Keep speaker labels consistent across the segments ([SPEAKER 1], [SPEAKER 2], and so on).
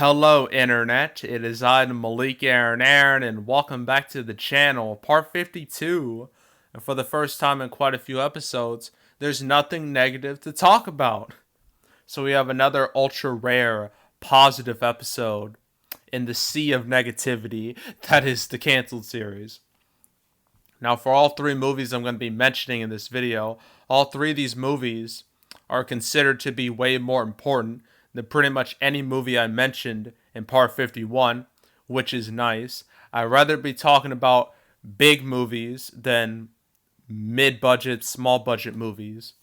[SPEAKER 1] Hello, Internet. It is I, Malik Aaron, and welcome back to the channel, part 52. And for the first time in quite a few episodes, there's nothing negative to talk about. So we have another ultra rare, positive episode in the sea of negativity that is the canceled series. Now, for all three movies I'm going to be mentioning in this video, all three of these movies are considered to be way more important than pretty much any movie I mentioned in part 51, which is nice. I'd rather be talking about big movies than mid-budget, small-budget movies.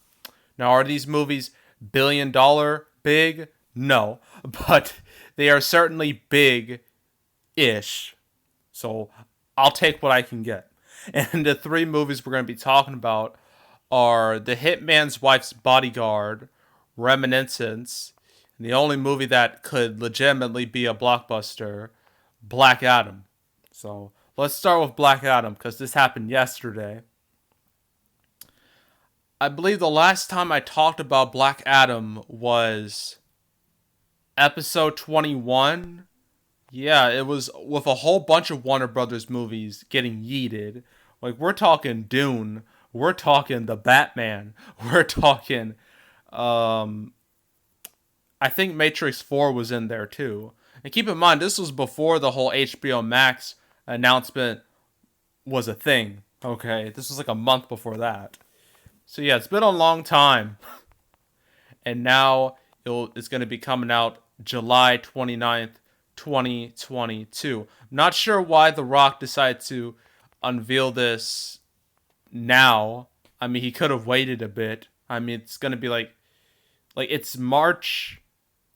[SPEAKER 1] Now, are these movies billion-dollar big? No, but they are certainly big-ish. So I'll take what I can get. And the three movies we're going to be talking about are The Hitman's Wife's Bodyguard, Reminiscence, and the only movie that could legitimately be a blockbuster, Black Adam. So let's start with Black Adam because this happened yesterday. I believe the last time I talked about Black Adam was episode 21. Yeah, it was with a whole bunch of Warner Brothers movies getting yeeted. Like, we're talking Dune. We're talking The Batman. We're talking, I think Matrix 4 was in there too. And keep in mind, this was before the whole HBO Max announcement was a thing. Okay, this was like a month before that. So yeah, it's been a long time. And now it's going to be coming out July 29th, 2022. Not sure why The Rock decided to unveil this now. I mean, he could have waited a bit. I mean, it's going to be like it's March.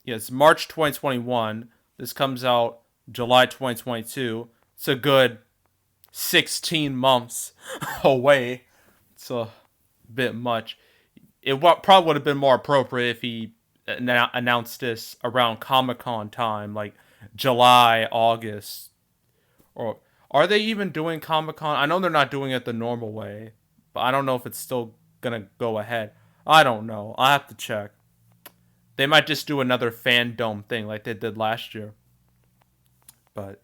[SPEAKER 1] Yeah, it's March 2021. This comes out July 2022. It's a good 16 months away. It's a bit much. It probably would have been more appropriate if he announced this around Comic-Con time, like July, August. Or are they even doing Comic-Con? I know they're not doing it the normal way, but I don't know if it's still gonna go ahead. I don't know. I have to check. They might just do another fandom thing like they did last year. But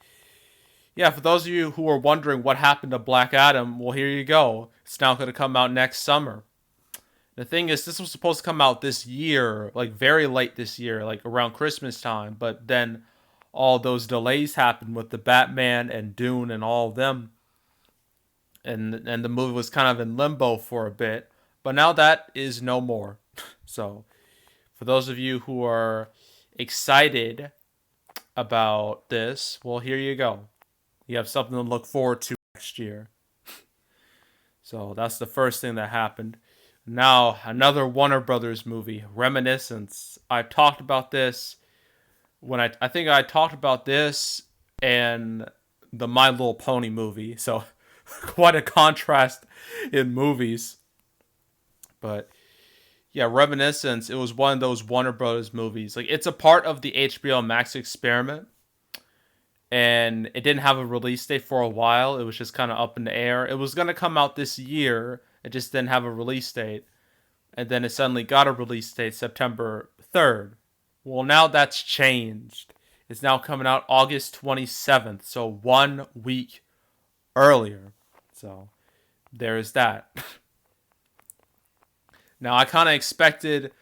[SPEAKER 1] yeah, for those of you who are wondering what happened to Black Adam, well, here you go. It's now going to come out next summer. The thing is, this was supposed to come out this year, like very late this year, like around Christmas time. But then all those delays happened with the Batman and Dune and all of them. And the movie was kind of in limbo for a bit. But now that is no more. So for those of you who are excited about this, well, here you go. You have something to look forward to next year. So that's the first thing that happened. Now, another Warner Brothers movie, Reminiscence. I've talked about this when I think I talked about this and the My Little Pony movie. So quite a contrast in movies. But yeah, Reminiscence, it was one of those Warner Brothers movies. Like, it's a part of the HBO Max experiment. And it didn't have a release date for a while. It was just kind of up in the air. It was going to come out this year. It just didn't have a release date. And then it suddenly got a release date, September 3rd. Well, now that's changed. It's now coming out August 27th. So 1 week earlier. So there's that. Now, I kind of expected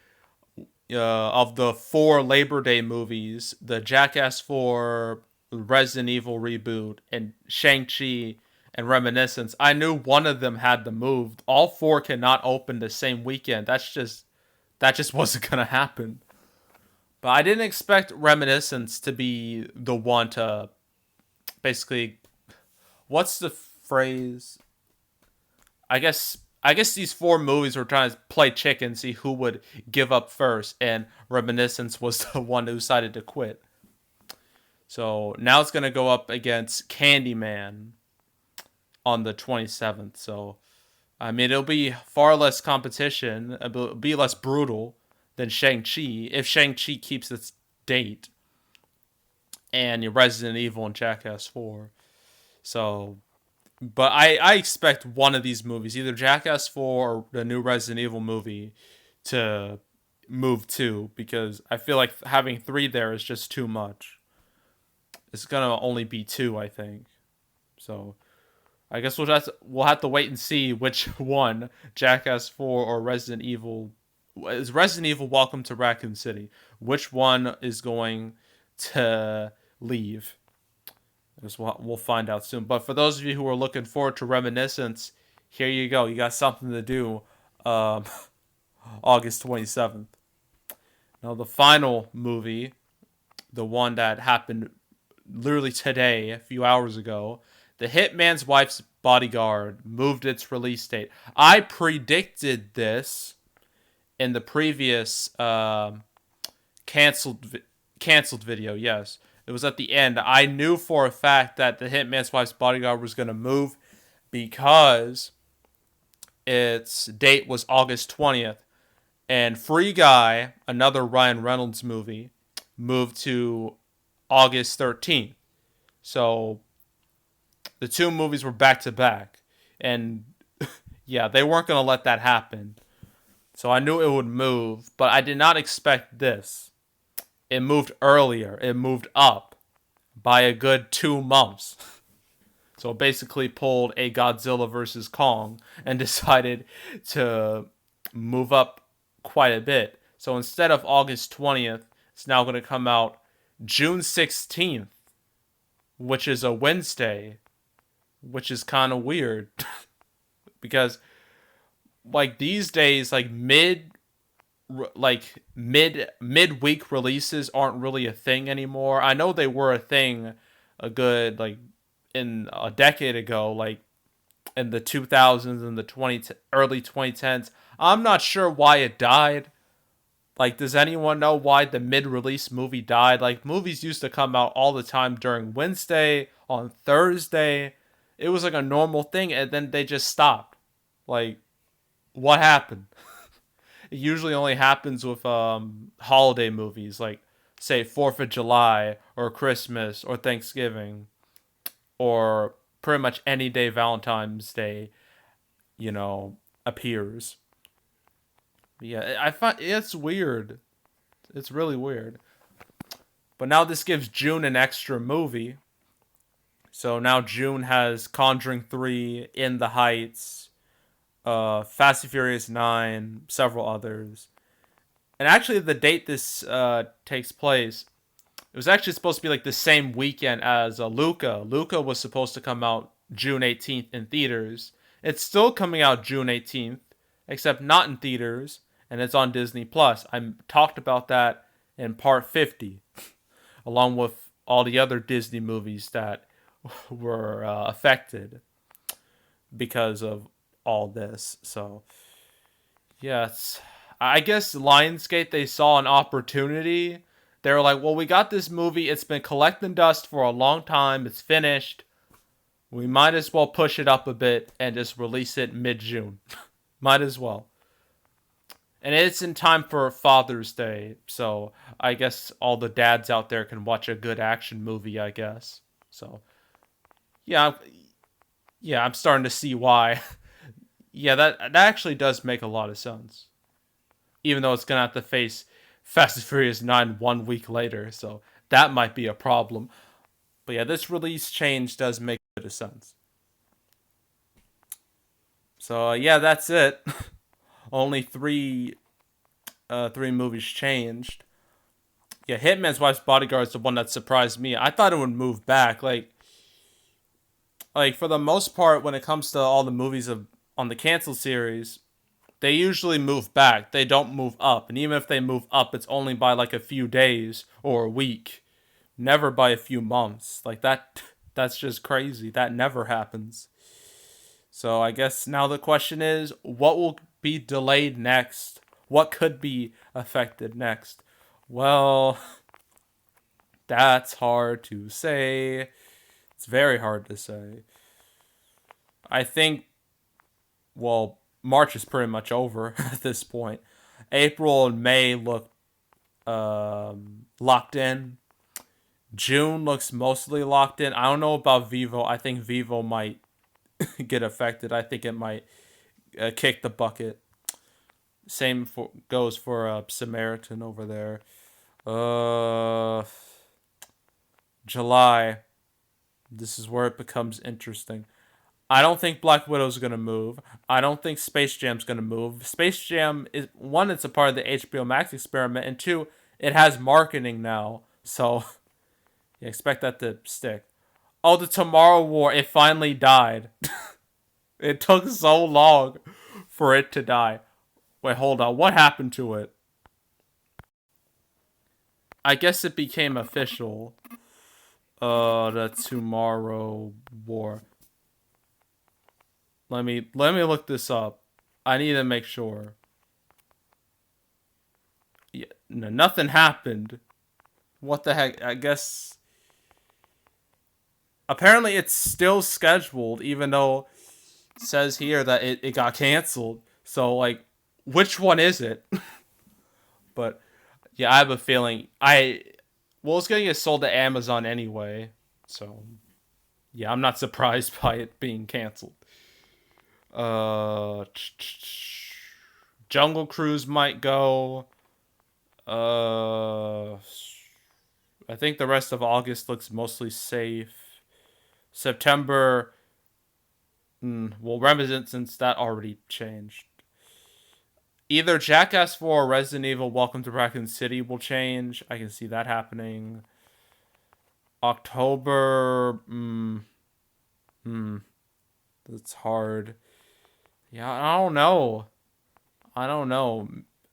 [SPEAKER 1] of the 4 Labor Day movies, the Jackass 4, Resident Evil reboot, and Shang-Chi and Reminiscence, I knew one of them had to move. All 4 cannot open the same weekend. That just wasn't gonna happen. But I didn't expect Reminiscence to be the one to basically, what's the phrase? I guess these 4 movies were trying to play chicken, see who would give up first, and Reminiscence was the one who decided to quit. So now it's going to go up against Candyman on the 27th. So, I mean, it'll be far less competition. It'll be less brutal than Shang-Chi if Shang-Chi keeps its date. And your Resident Evil and Jackass 4. So, but I expect one of these movies, either Jackass 4 or the new Resident Evil movie, to move too, because I feel like having 3 there is just too much. It's gonna only be two, I think. So I guess we'll have to wait and see which one, Jackass 4 or Resident Evil. Is Resident Evil Welcome to Raccoon City? Which one is going to leave? I guess we'll find out soon. But for those of you who are looking forward to Reminiscence, here you go. You got something to do. Um, August 27th. Now the final movie, the one that happened literally today, a few hours ago, The Hitman's Wife's Bodyguard moved its release date. I predicted this in the previous canceled canceled video. Yes, it was at the end. I knew for a fact that The Hitman's Wife's Bodyguard was going to move because its date was August 20th, and Free Guy, another Ryan Reynolds movie, moved to August 13th. So the two movies were back to back. And yeah, they weren't going to let that happen. So I knew it would move, but I did not expect this. It moved earlier. It moved up by a good 2 months. So basically pulled a Godzilla vs. Kong and decided to move up quite a bit. So instead of August 20th, it's now going to come out June 16th, which is a Wednesday, which is kind of weird because like these days midweek releases aren't really a thing anymore. I know they were a thing a good like in a decade ago, like in the 2000s and the early 2010s. I'm not sure why it died. Like, does anyone know why the mid-release movie died? Like, movies used to come out all the time during Wednesday, on Thursday. It was like a normal thing, and then they just stopped. Like, what happened? It usually only happens with holiday movies, like, say, 4th of July, or Christmas, or Thanksgiving, or pretty much any day Valentine's Day, appears. Yeah, I find it's weird. It's really weird. But now this gives June an extra movie. So now June has Conjuring 3, In the Heights, Fast and Furious 9, several others. And actually, the date this takes place, it was actually supposed to be like the same weekend as Luca. Luca was supposed to come out June 18th in theaters. It's still coming out June 18th, except not in theaters, and it's on Disney Plus. I talked about that in part 50, along with all the other Disney movies that were affected because of all this. So, yes, I guess Lionsgate, they saw an opportunity. They were like, well, we got this movie. It's been collecting dust for a long time. It's finished. We might as well push it up a bit and just release it mid-June. Might as well. And it's in time for Father's Day. So I guess all the dads out there can watch a good action movie, I guess. So, yeah, I'm starting to see why. Yeah, that actually does make a lot of sense. Even though it's going to have to face Fast and Furious 9 1 week later. So that might be a problem. But yeah, this release change does make a bit of sense. So yeah, that's it. Only three movies changed. Yeah, Hitman's Wife's Bodyguard is the one that surprised me. I thought it would move back. Like for the most part, when it comes to all the movies on the canceled series, they usually move back. They don't move up. And even if they move up, it's only by like a few days or a week. Never by a few months. Like that's just crazy. That never happens. So I guess now the question is, what will be delayed next? What could be affected next? Well, that's hard to say. It's very hard to say. I think, well, March is pretty much over at this point. April and May look locked in. June looks mostly locked in. I don't know about Vivo. I think Vivo might get affected. I think it might kick the bucket. Same goes for Samaritan over there. July. This is where it becomes interesting. I don't think Black Widow's gonna move. I don't think Space Jam's gonna move. Space Jam is one, it's a part of the HBO Max experiment, and two, it has marketing now, so you expect that to stick. Oh, the Tomorrow War, it finally died. It took so long for it to die. Wait, hold on. What happened to it? I guess it became official. The Tomorrow War. Let me look this up. I need to make sure. Yeah, no, nothing happened. What the heck? I guess apparently it's still scheduled, even though it says here that it got canceled. So like, which one is it? But yeah, I have a feeling it's gonna get sold to Amazon anyway. So yeah, I'm not surprised by it being canceled. Uh, Jungle Cruise might go. Uh, I think the rest of August looks mostly safe. September, well, Reminiscence that already changed. Either Jackass 4 or Resident Evil Welcome to Raccoon City will change. I can see that happening. October, that's hard. Yeah, I don't know. I don't know.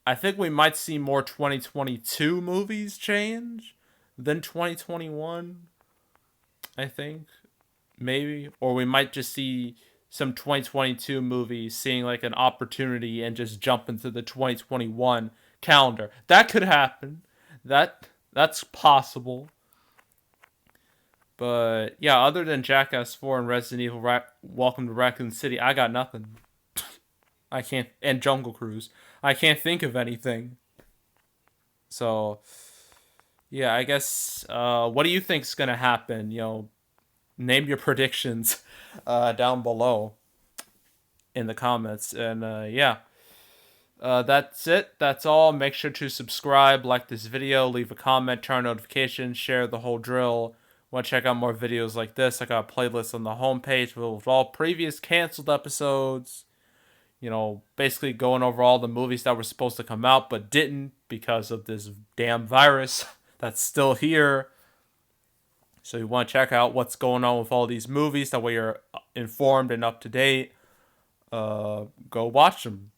[SPEAKER 1] I think we might see more 2022 movies change than 2021. I think. Maybe. Or we might just see some 2022 movies seeing like an opportunity and just jump into the 2021 calendar. That could happen. That's possible. But yeah, other than Jackass 4 and Resident Evil Welcome to Raccoon City, I got nothing. I can't, and Jungle Cruise. I can't think of anything. So, yeah, I guess. What do you think's gonna happen? Name your predictions, down below in the comments, and yeah, that's it. That's all. Make sure to subscribe, like this video, leave a comment, turn on notifications, share the whole drill. Want to check out more videos like this? I got a playlist on the homepage with all previous canceled episodes. Basically going over all the movies that were supposed to come out but didn't because of this damn virus that's still here. So you want to check out what's going on with all these movies. That way you're informed and up to date. Go watch them.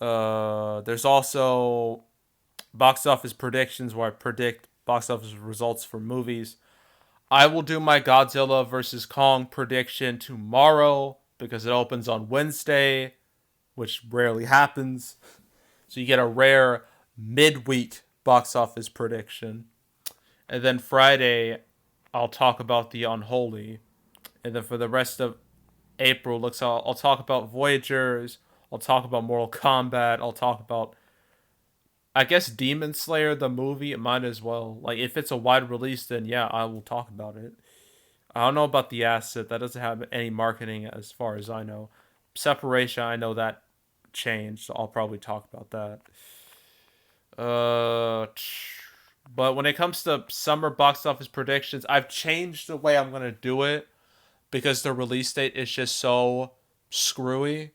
[SPEAKER 1] There's also box office predictions where I predict box office results for movies. I will do my Godzilla vs. Kong prediction tomorrow because it opens on Wednesday, which rarely happens. So you get a rare midweek box office prediction. And then Friday, I'll talk about The Unholy. And then for the rest of April, I'll talk about Voyagers. I'll talk about Mortal Kombat. I'll talk about, I guess, Demon Slayer, the movie. It might as well. Like, if it's a wide release, then yeah, I will talk about it. I don't know about the asset. That doesn't have any marketing as far as I know. Separation, I know that changed, so I'll probably talk about that. But when it comes to summer box office predictions, I've changed the way I'm going to do it because the release date is just so screwy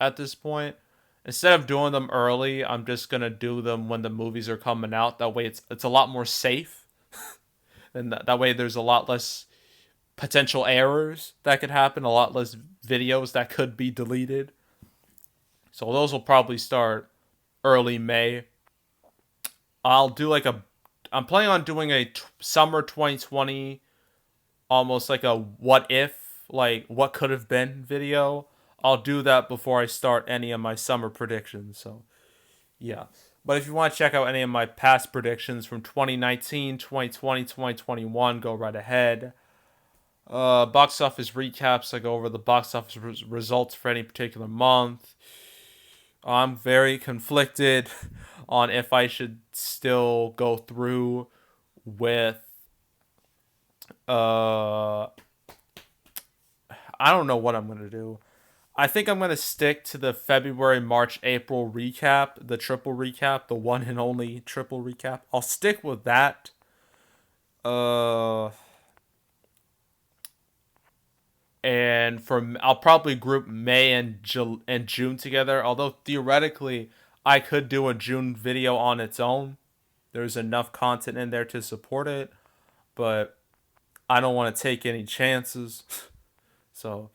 [SPEAKER 1] at this point. Instead of doing them early, I'm just going to do them when the movies are coming out. That way it's a lot more safe. And that way there's a lot less potential errors that could happen, a lot less videos that could be deleted. So those will probably start early May. I'm planning on doing a summer 2020, almost like a what if, like what could have been video. I'll do that before I start any of my summer predictions. So yeah. But if you want to check out any of my past predictions from 2019, 2020, 2021, go right ahead. Box office recaps. I go over the box office results for any particular month. I'm very conflicted on if I should still go through with I don't know what I'm going to do. I think I'm going to stick to the February, March, April recap, the triple recap, the one and only triple recap. I'll stick with that. Uh, and I'll probably group May and June together. Although theoretically, I could do a June video on its own. There's enough content in there to support it, but I don't want to take any chances. So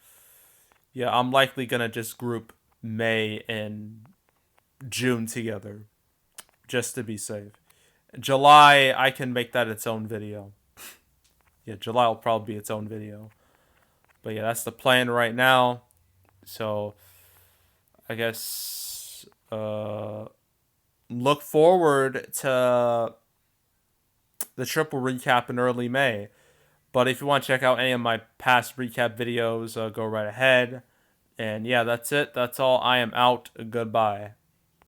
[SPEAKER 1] yeah, I'm likely gonna just group May and June together just to be safe. July, I can make that its own video. Yeah, July will probably be its own video. But yeah, that's the plan right now. So I guess look forward to the triple recap in early May. But if you want to check out any of my past recap videos, go right ahead. And yeah, that's it. That's all. I am out. Goodbye.